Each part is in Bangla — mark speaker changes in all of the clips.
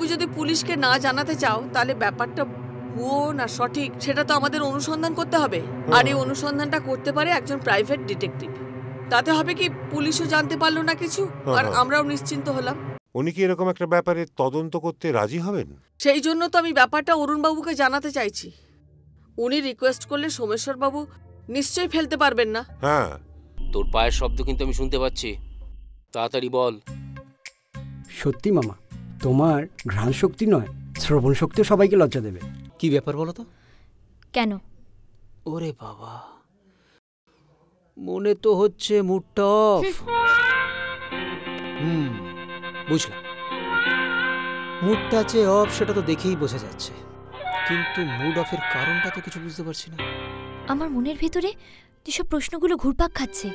Speaker 1: তুমি যদি পুলিশকে না জানাতে চাও তাহলে ব্যাপারটা ভুয়ো না সঠিক সেটা তো আমাদের অনুসন্ধান করতে হবে। আর এই অনুসন্ধানটা করতে পারে একজন প্রাইভেট ডিটেকটিভ। তাতে হবে কি, পুলিশও জানতে পারলো না কিছু, আর আমরাও নিশ্চিন্ত হলাম।
Speaker 2: উনি কি এরকম একটা ব্যাপারে তদন্ত করতে রাজি হবেন?
Speaker 1: সেই জন্য তো আমি ব্যাপারটা অরুণবাবুকে জানাতে চাইছি। উনি রিকোয়েস্ট করলে সোমেশ্বর বাবু নিশ্চয়ই ফেলতে পারবেন না।
Speaker 2: হ্যাঁ,
Speaker 3: তোর পায়ের শব্দ কিন্তু আমি শুনতে পাচ্ছি, তাড়াতাড়ি বল।
Speaker 4: সত্যি মামা, তোমার ঘ্রাণ শক্তি নয়, শ্রবণ শক্তিও সবাইকে লজ্জা দেবে।
Speaker 3: কি ব্যাপার বলো তো?
Speaker 5: কেন?
Speaker 3: ওরে বাবা, মনে তো হচ্ছে মুডটা অফ। বুঝলাম, মুডটা যে অফ সেটা তো দেখেই বোঝা যাচ্ছে, কিন্তু মুড অফের কারণটা তো কিছু বুঝতে পারছি না।
Speaker 5: আমার মনের ভেতরে যেসব প্রশ্নগুলো ঘুরপাক খাচ্ছে,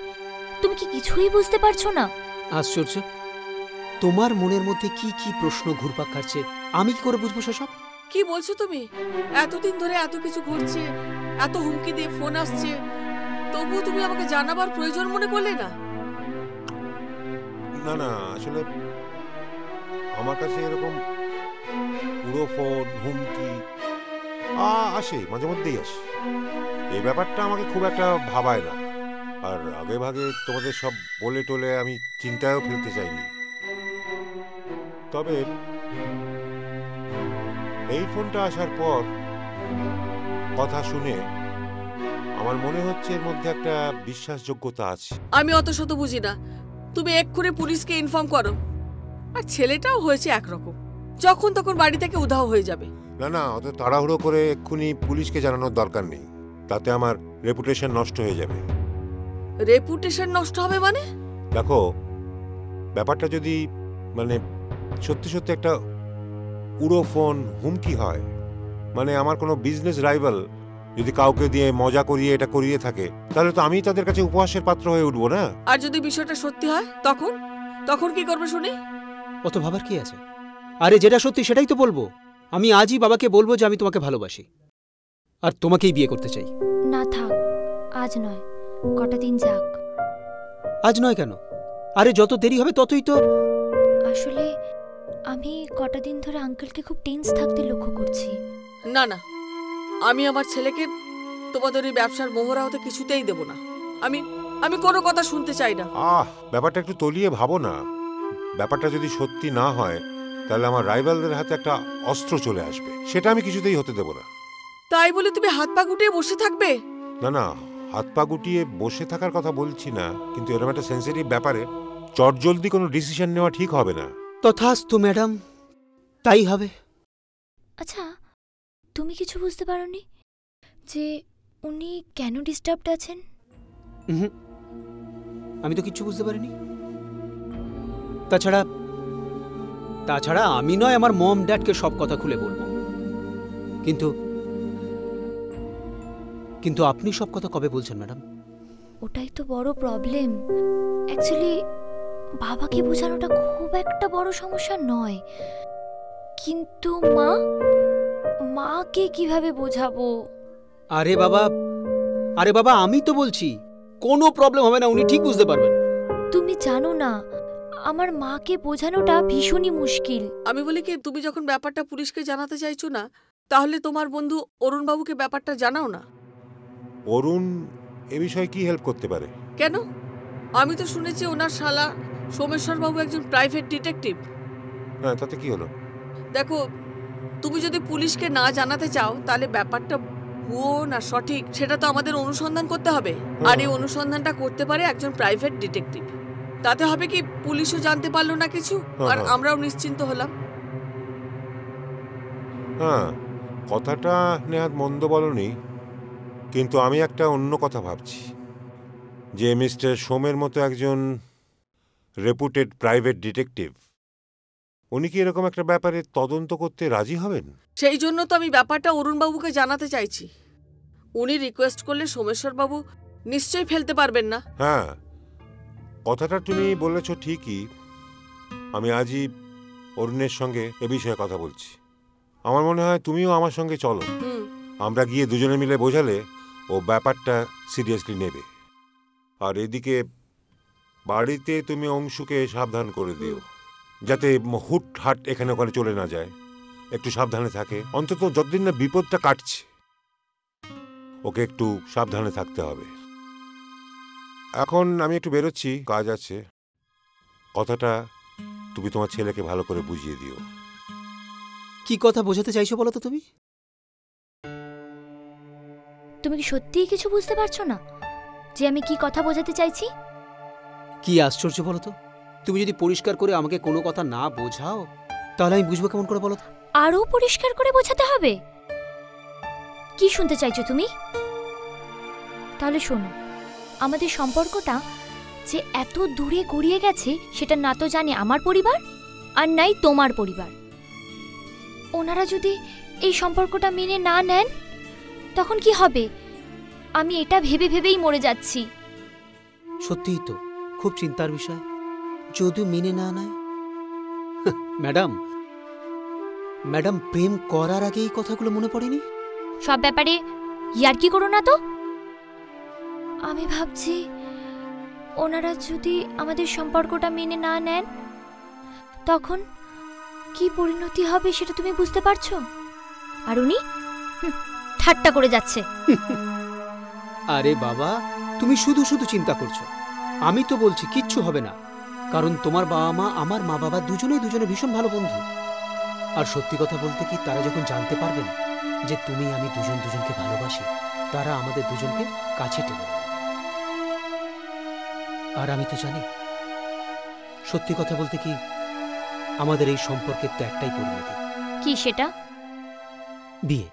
Speaker 5: তুমি কি কিছুই বুঝতে পারছো না?
Speaker 3: আশ্চর্য, তোমার মনের মধ্যে কি কি প্রশ্ন ঘুরপাক খাচ্ছে আমি কি করে বুঝবো সেসব?
Speaker 1: কি বলছো তুমি? এতদিন ধরে এত কিছু ঘটছে, এত হুমকি দিয়ে ফোন আসছে, তবুও তুমি আমাকে জানাবার প্রয়োজন মনে করলে না?
Speaker 2: না না, আসলে আমার কাছে এরকম পুরো ফোন হুমকি আসে, মাঝে মধ্যেই আসে। এই ব্যাপারটা আমাকে খুব একটা ভাবায় না, আর আগে ভাগে তোমাদের সব বলে টলে আমি চিন্তায়ও ফেলতে চাইনি। তবে এই ফোনটা আসার পর কথা শুনে আমার মনে হচ্ছে এর মধ্যে একটা বিশ্বাসযোগ্যতা আছে।
Speaker 1: আমি অত শত বুঝি না, তুমি এক্ষুনি পুলিশকে ইনফর্ম করো। আর ছেলেটাও হয়েছে একরকম, যখন তখন বাড়ি থেকে উধাও হয়ে যাবে।
Speaker 2: না না, অত তাড়াহুড়ো করে এক্ষুনি পুলিশকে জানানোর দরকার নেই, তাতে আমার রেপুটেশন নষ্ট হয়ে যাবে।
Speaker 1: রেপুটেশন নষ্ট হবে মানে?
Speaker 2: দেখো, ব্যাপারটা যদি মানে সত্যি সত্যি একটা উড়ো ফোন হুমকি হয়, মানে আমার কোনো বিজনেস রাইভাল যদি কাউকে দিয়ে মজা করিয়ে এটা করিয়ে থাকে, তাহলে তো আমি তাদের কাছে উপহাসের পাত্র হয়ে উঠবো না?
Speaker 1: আর যদি বিষয়টা সত্যি হয় তখন তখন কি করবে শুনি?
Speaker 3: অত ভাবার কি আছে? আরে যেটা সত্যি সেটাই তো বলবো। আমি আজই বাবাকে বলবো যে আমি তোমাকে ভালোবাসি আর তোমাকেই বিয়ে করতে চাই।
Speaker 5: না থাক, আজ নয়, কটা দিন যাক।
Speaker 3: আজ নয় কেন? আরে যত দেরি হবে ততই তো।
Speaker 5: আসলে আমি কটা দিন ধরে আঙ্কেলকে খুব টেন্স থাকতে লক্ষ্য করছি।
Speaker 1: না না, আমি আমার ছেলেকে তোমাদের এই ব্যবসার মোহরা হতে কিছুতেই দেব না। আমি আমি কোনো কথা শুনতে চাই না।
Speaker 2: ব্যাপারটা একটু তলিয়ে ভাবো না। ব্যাপারটা যদি সত্যি না হয় তাহলে আমার রাইভালদের হাতে একটা অস্ত্র চলে আসবে, সেটা আমি কিছুতেই হতে দেব না।
Speaker 1: তাই বলে তুমি হাত পা গুটিয়ে বসে থাকবে?
Speaker 2: না না, হাত পা গুটিয়ে বসে থাকার কথা বলছি না, কিন্তু এরকম একটা সেন্সিটিভ ব্যাপারে চটজলদি কোনো ডিসিশন নেওয়া ঠিক হবে না।
Speaker 3: তথাস্তু ম্যাডাম, তাই হবে।
Speaker 5: আচ্ছা, তুমি কিছু বুঝতে পারোনি যে উনি কেন ডিস্টার্বড আছেন?
Speaker 3: আমি তো কিচ্ছু বুঝতে পারিনি। তাছাড়া আমি নয় আমার মম ড্যাডকে সব কথা খুলে বলবো, কিন্তু আপনি সব কথা কবে বলছেন ম্যাডাম?
Speaker 5: ওটাই তো বড় প্রবলেম। অ্যাকচুয়ালি বাবাকে বোঝানোটা খুব একটা বড় সমস্যা নয়, কিন্তু মাকে কিভাবে বোঝাবো?
Speaker 3: আরে বাবা, আমি তো বলছি কোনো প্রবলেম হবে না, উনি ঠিক বুঝতে পারবেন।
Speaker 5: তুমি জানো না, আমার মাকে বোঝানোটা ভীষণই মুশকিল।
Speaker 1: আমি বলি কি, তুমি যখন ব্যাপারটা পুলিশকে জানাতে চাইছো না, তাহলে তোমার বন্ধু অরুণ বাবুকে ব্যাপারটা জানাও না।
Speaker 2: অরুণ এ বিষয়ে কি হেল্প করতে পারে?
Speaker 1: কেন? আমি তো শুনেছি ওনার শালা সোমেশ্বর বাবু একজন প্রাইভেট ডিটেকটিভ।
Speaker 2: হ্যাঁ, তাতে কি হলো?
Speaker 1: দেখো, তুমি যদি পুলিশকে না জানাতে চাও তাহলে ব্যাপারটা ভুয়ো না সঠিক সেটা তো আমাদের অনুসন্ধান করতে হবে। আর এই অনুসন্ধানটা করতে পারে একজন প্রাইভেট ডিটেকটিভ। তাতে হবে কি, পুলিশও জানতে পারলো না কিছু, আর আমরাও নিশ্চিন্ত হলাম।
Speaker 2: হ্যাঁ, কথাটা নেহাত মন্দ বলনি, কিন্তু আমি একটা অন্য কথা ভাবছি, যে মিস্টার সোমের মতো একজন রেপুটেড প্রাইভেট ডিটেকটিভ, উনি কি এরকম একটা ব্যাপারে তদন্ত করতে রাজি হবেন?
Speaker 1: সেই জন্য তো আমি ব্যাপারটা অরুণবাবুকে জানাতে চাইছি। উনি রিকোয়েস্ট করলে সোমেশ্বর বাবু নিশ্চয়ই ফেলতে পারবেন না।
Speaker 2: হ্যাঁ, কথাটা তুমি বলেছ ঠিকই। আমি আজই অরুণের সঙ্গে এ বিষয়ে কথা বলছি। আমার মনে হয় তুমিও আমার সঙ্গে চলো, আমরা গিয়ে দুজনে মিলে বোঝালে ও ব্যাপারটা সিরিয়াসলি নেবে। আর এদিকে বাড়িতে তুমি অংশুকে সাবধান করে দিও, যাতে হুটহাট এখানে ওখানে চলে না যায়, একটু সাবধানে থাকে। অন্তত যতদিন না বিপদটা কাটছে ওকে একটু সাবধানে থাকতে হবে। এখন আমি একটু বেরোচ্ছি, কাজ আছে। কথাটা তুমি তোমার ছেলেকে ভালো করে বুঝিয়ে দিও।
Speaker 3: কি কথা বোঝাতে চাইছো বলো তো তুমি?
Speaker 5: তুমি কি সত্যিই কিছু বুঝতে পারছো না যে আমি কি কথা বোঝাতে চাইছি?
Speaker 3: কি আশ্চর্য বলো তো, তুমি যদি পরিষ্কার করে আমাকে কোনো কথা না বোঝাও তাহলে আমি বুঝবো কেমন করে বলো তো?
Speaker 5: আরও পরিষ্কার করে বোঝাতে হবে? কি শুনতে চাইছো তুমি? তাহলে শোনো, আমাদের সম্পর্কটা যে এত দূরে গড়িয়ে গেছে সেটা না তো জানে আমার পরিবার আর নাই তোমার পরিবার। ওনারা যদি এই সম্পর্কটা মেনে না নেন তখন কি হবে? আমি এটা ভেবে ভেবেই মরে যাচ্ছি।
Speaker 3: সত্যিই তো খুব চিন্তার বিষয়। যদি মেনে না নেয়? ম্যাডাম ম্যাডাম প্রেম করার আগে এই কথাগুলো মনে পড়েনি?
Speaker 5: সব ব্যাপারে ইয়ার্কি করো না তো। আমি ভাবছি ওনারা যদি আমাদের সম্পর্কটা মেনে না নেন তখন কি পরিণতি হবে সেটা তুমি বুঝতে পারছো? আর উনি ঠাট্টা করে যাচ্ছে।
Speaker 3: আরে বাবা, তুমি শুধু শুধু চিন্তা করছো। আমি তো বলছি কিচ্ছু হবে না, কারণ তোমার বাবা মা আমার মা বাবা দুজনে ভীষণ ভালো বন্ধু। আর সত্যি কথা বলতে কি, তারা যখন জানতে পারবেন যে তুমি আমি দুজনকে ভালোবাসি, তারা আমাদের দুজনকে কাছে টেনে নেবে। আর আমি তো জানি, সত্যি কথা বলতে কি, আমাদের এই সম্পর্কের তো একটাই পরিণতি।
Speaker 5: কি সেটা?
Speaker 3: বিয়ে।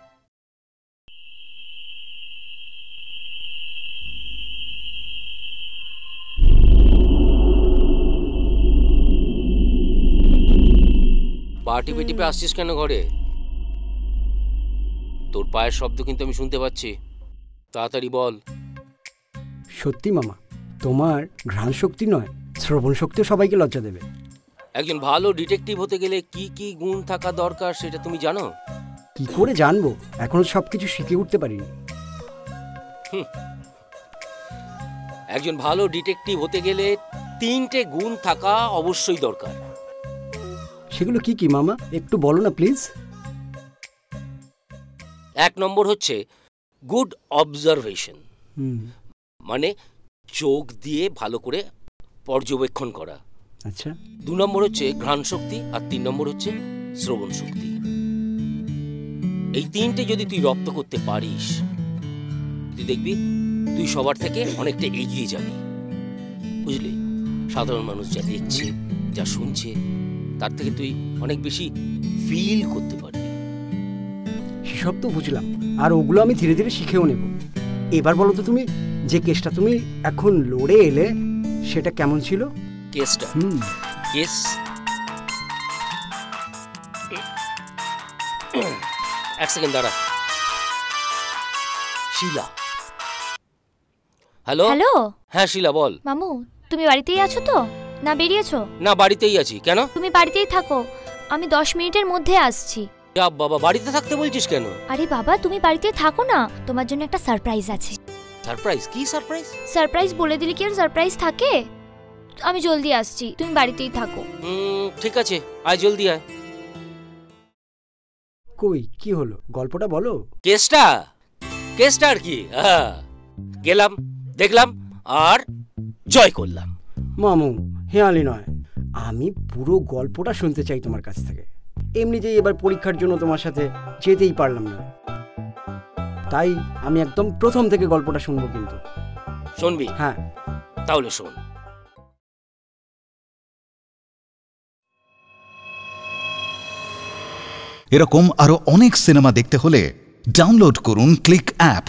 Speaker 6: পা টিপে টিপে আসছিস কেন ঘরে? তোর পায়ের শব্দ কিন্তু আমি শুনতে পাচ্ছি, তাড়াতাড়ি বল।
Speaker 4: সত্যি মামা, তোমার ঘ্রাণ শক্তি নয়, শ্রবণ শক্তিও সবাইকে লজ্জা দেবে।
Speaker 6: একজন ভালো ডিটেকটিভ হতে গেলে কি কি গুণ থাকা দরকার সেটা তুমি জানো?
Speaker 4: কি করে জানবো, এখনো সবকিছু শিখে উঠতে পারিনি।
Speaker 6: একজন ভালো ডিটেকটিভ হতে গেলে 3টে গুণ থাকা অবশ্যই দরকার।
Speaker 4: সেগুলো কি কি মামা, একটু বলো না প্লিজ।
Speaker 6: 1 নম্বর হচ্ছে গুড অবজারভেশন, মানে চোখ দিয়ে ভালো করে পর্যবেক্ষণ করা।
Speaker 4: আচ্ছা।
Speaker 6: 2 নম্বর হচ্ছে ঘ্রাণ শক্তি, আর 3 নম্বর হচ্ছে শ্রবণ শক্তি। এই 3টে যদি তুই রপ্ত করতে পারিস, তুই দেখবি তুই সবার থেকে অনেকটা এগিয়ে যাবি, বুঝলি? সাধারণ মানুষ যা দেখছে, যা শুনছে, তার থেকে তুই অনেক বেশি ফিল করতে পারবি।
Speaker 4: সেসব তো বুঝলাম, আর ওগুলো আমি ধীরে ধীরে শিখেও নেব। এবার বলো তো তুমি, যে কেসটা তুমি এখন লড়ে এলে সেটা কেমন ছিল?
Speaker 6: কেসটা? কেস 1 সেকেন্ড দাঁড়া। শিলা। Hello
Speaker 5: hello.
Speaker 6: হ্যাঁ শিলা, বল।
Speaker 5: মামু, তুমি বাড়িতেই আছো তো, না বেরিয়েছো?
Speaker 6: না, বাড়িতেই আছি। কেন?
Speaker 5: তুমি বাড়িতেই থাকো, আমি 10 মিনিটের মধ্যে আসছি।
Speaker 6: যা বাবা, বাড়িতে থাকতে বলছিস কেন?
Speaker 5: আরে বাবা, তুমি বাড়িতে থাকো না, তোমার জন্য একটা সারপ্রাইজ আছে।
Speaker 6: সারপ্রাইজ? কি সারপ্রাইজ?
Speaker 5: সারপ্রাইজ বলে দিলে কি আর সারপ্রাইজ থাকে? আমি জলদি আসছি, তুমি বাড়িতেই থাকো।
Speaker 6: ঠিক আছে, আয়, জলদি আয়।
Speaker 4: কই কি হলো, গল্পটা বলো।
Speaker 6: কেসটা আর কি, গেলাম, দেখলাম, আর জয় করলাম।
Speaker 4: মামু, হেয়ালি নয়, আমি পুরো গল্পটা শুনতে চাই তোমার কাছ থেকে। এমনিতেই এবার পরীক্ষার জন্য তোমার সাথে যেতেই পারলাম না, তাই আমি একদম প্রথম থেকে গল্পটা শুনবো। কিন্তু
Speaker 6: শুনবি?
Speaker 4: হ্যাঁ।
Speaker 6: তাহলে শোন।
Speaker 7: এরকম আরো অনেক সিনেমা দেখতে হলে ডাউনলোড করুন ক্লিক অ্যাপ।